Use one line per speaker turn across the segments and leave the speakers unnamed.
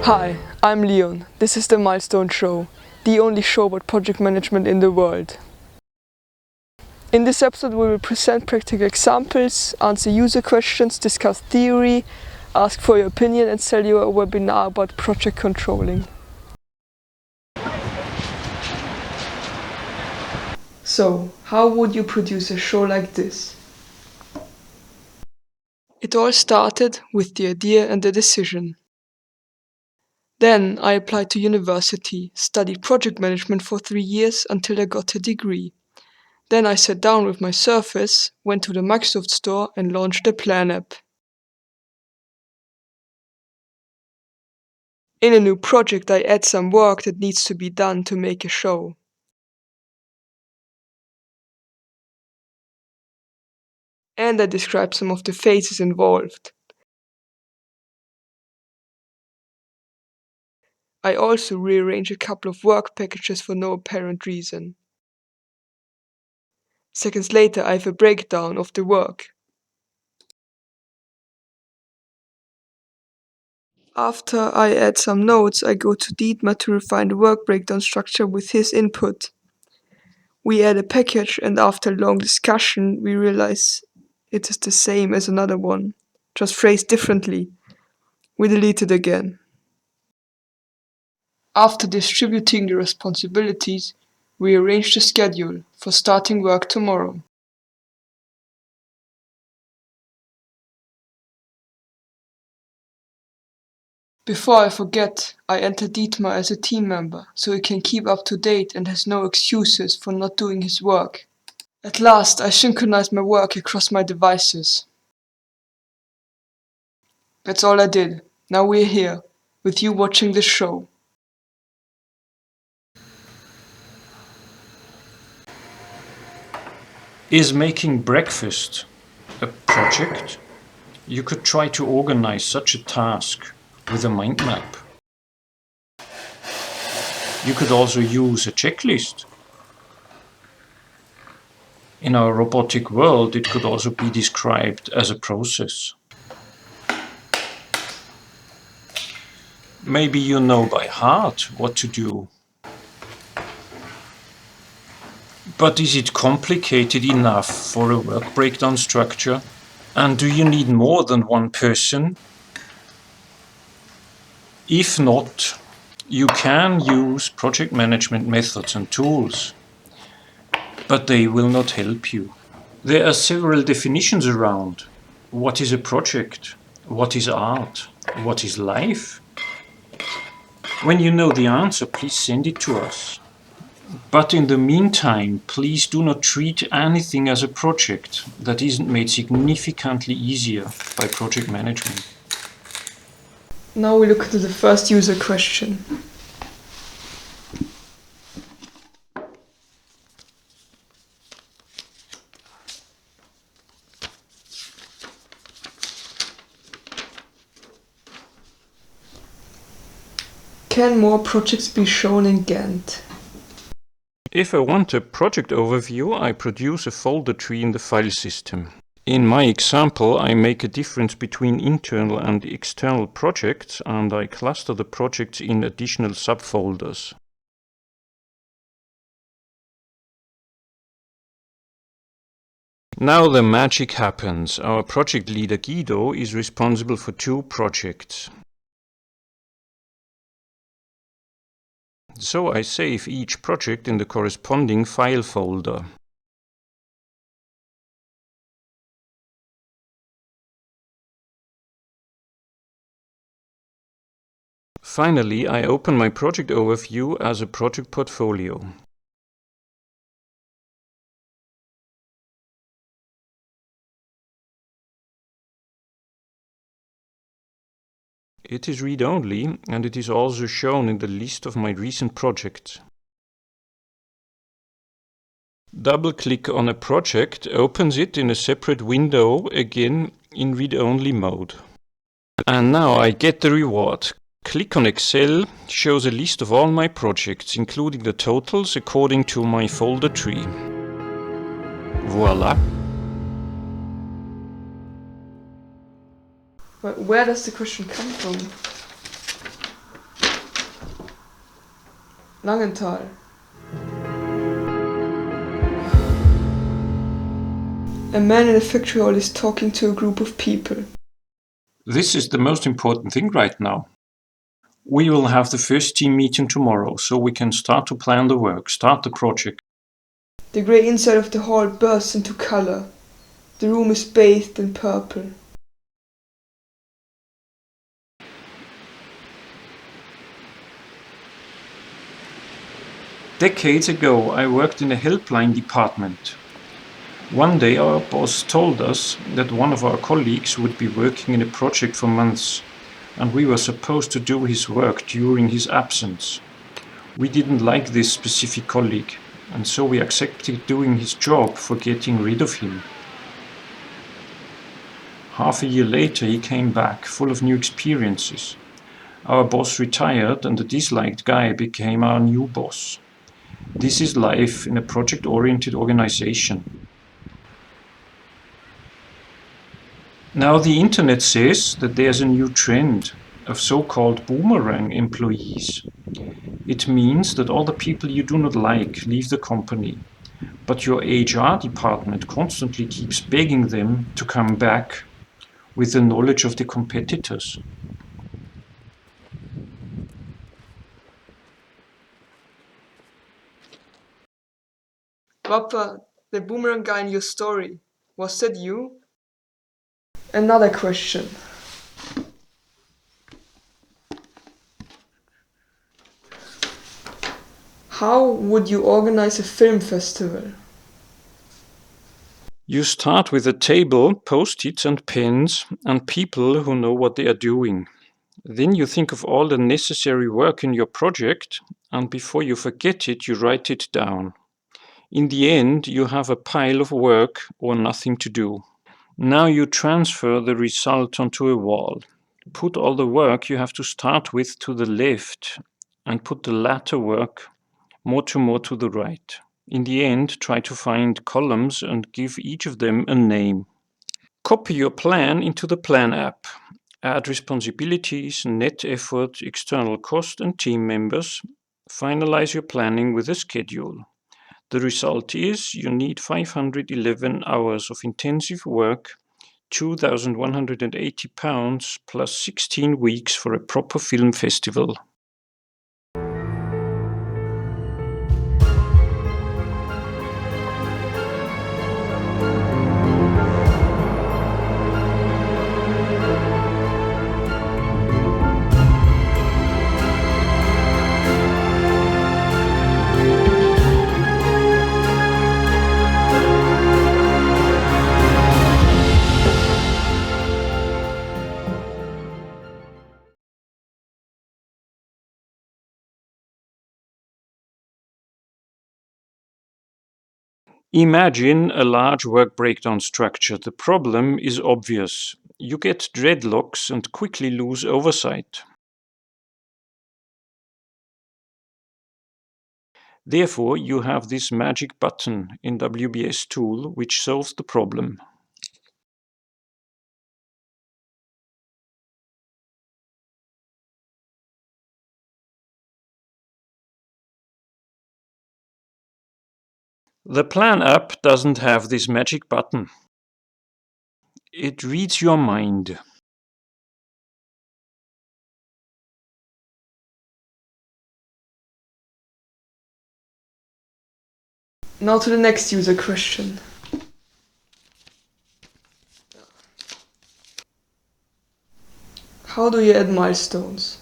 Hi, I'm Leon. This is the Milestoned Show, the only show about project management in the world. In this episode we will present practical examples, answer user questions, discuss theory, ask for your opinion and sell you a webinar about project controlling. So, how would you produce a show like this? It all started with the idea and the decision. Then I applied to university, studied project management for 3 years until I got a degree. Then I sat down with my Surface, went to the Microsoft Store and launched the Plan app. In a new project I add some work that needs to be done to make a show. And I describe some of the phases involved. I also rearrange a couple of work packages for no apparent reason. Seconds later I have a breakdown of the work. After I add some notes, I go to Dietmar to refine the work breakdown structure with his input. We add a package and after long discussion we realize it is the same as another one, just phrased differently. We delete it again. After distributing the responsibilities, we arrange the schedule for starting work tomorrow. Before I forget, I enter Dietmar as a team member, so he can keep up to date and has no excuses for not doing his work. At last, I synchronize my work across my devices. That's all I did. Now we're here, with you watching this show.
Is making breakfast a project? You could try to organize such a task with a mind map. You could also use a checklist. In our robotic world, it could also be described as a process. Maybe you know by heart what to do. But is it complicated enough for a work breakdown structure? And do you need more than one person? If not, you can use project management methods and tools, but they will not help you. There are several definitions around. What is a project? What is art? What is life? When you know the answer, please send it to us. But in the meantime, please do not treat anything as a project that isn't made significantly easier by project management.
Now we look into the first user question. Can more projects be shown in Gantt?
If I want a project overview, I produce a folder tree in the file system. In my example, I make a difference between internal and external projects, and I cluster the projects in additional subfolders. Now the magic happens. Our project leader Guido is responsible for 2 projects. So I save each project in the corresponding file folder. Finally, I open my project overview as a project portfolio. It is read-only, and it is also shown in the list of my recent projects. Double-click on a project opens it in a separate window, again in read-only mode. And now I get the reward. Click on Excel, shows a list of all my projects, including the totals according to my folder tree. Voila!
But where does the question come from? Langenthal. A man in a factory hall is talking to a group of people.
This is the most important thing right now. We will have the first team meeting tomorrow, so we can start to plan the work, start the project.
The grey inside of the hall bursts into color. The room is bathed in purple.
Decades ago, I worked in a helpline department. One day our boss told us that one of our colleagues would be working in a project for months, and we were supposed to do his work during his absence. We didn't like this specific colleague, and so we accepted doing his job for getting rid of him. Half a year later he came back, full of new experiences. Our boss retired and the disliked guy became our new boss. This is life in a project-oriented organization. Now the internet says that there's a new trend of so-called Boomerang employees. It means that all the people you do not like leave the company, but your HR department constantly keeps begging them to come back with the knowledge of the competitors.
Papa, the boomerang guy in your story, was that you? Another question. How would you organize a film festival?
You start with a table, post-its and pens, and people who know what they are doing. Then you think of all the necessary work in your project, and before you forget it, you write it down. In the end, you have a pile of work or nothing to do. Now you transfer the result onto a wall. Put all the work you have to start with to the left, and put the latter work more to the right. In the end, try to find columns and give each of them a name. Copy your plan into the Plan app. Add responsibilities, net effort, external cost, and team members. Finalize your planning with a schedule. The result is you need 511 hours of intensive work, 2,180 pounds, plus 16 weeks for a proper film festival. Imagine a large work breakdown structure. The problem is obvious. You get dreadlocks and quickly lose oversight. Therefore, you have this magic button in WBS tool which solves the problem. The Plan app doesn't have this magic button. It reads your mind.
Now to the next user question. How do you add milestones?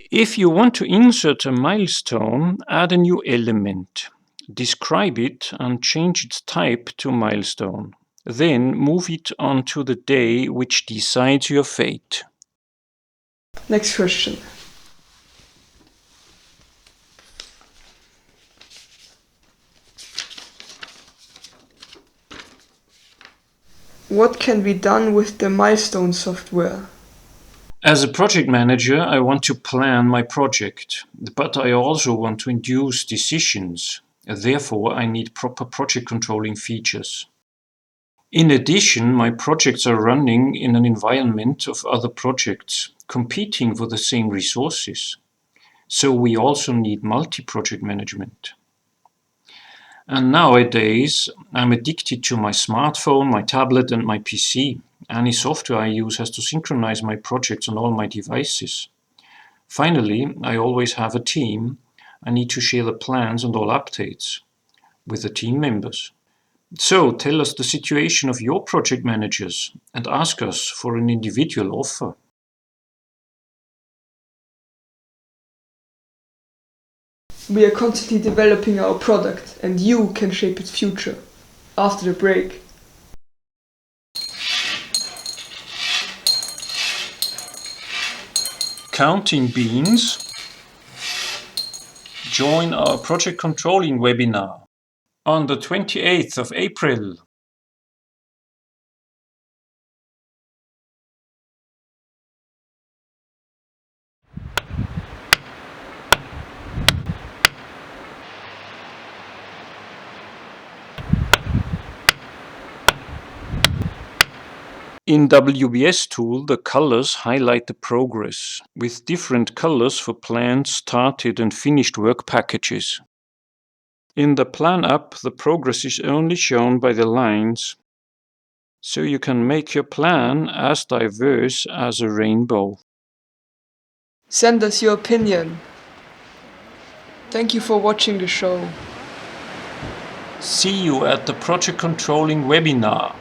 If you want to insert a milestone, add a new element. Describe it and change its type to milestone. Then move it on to the day which decides your fate.
Next question. What can be done with the milestone software?
As a project manager, I want to plan my project, but I also want to induce decisions. Therefore, I need proper project controlling features. In addition, my projects are running in an environment of other projects, competing for the same resources. So we also need multi-project management. And nowadays, I'm addicted to my smartphone, my tablet, and my PC. Any software I use has to synchronize my projects on all my devices. Finally, I always have a team. I need to share the plans and all updates with the team members. So tell us the situation of your project managers and ask us for an individual offer.
We are constantly developing our product, and you can shape its future. After the break.
Counting beans. Join our project controlling webinar on the 28th of April. In WBS tool, the colors highlight the progress, with different colors for planned, started and finished work packages. In the Plan Up, the progress is only shown by the lines, so you can make your plan as diverse as a rainbow.
Send us your opinion. Thank you for watching the show.
See you at the Project Controlling webinar.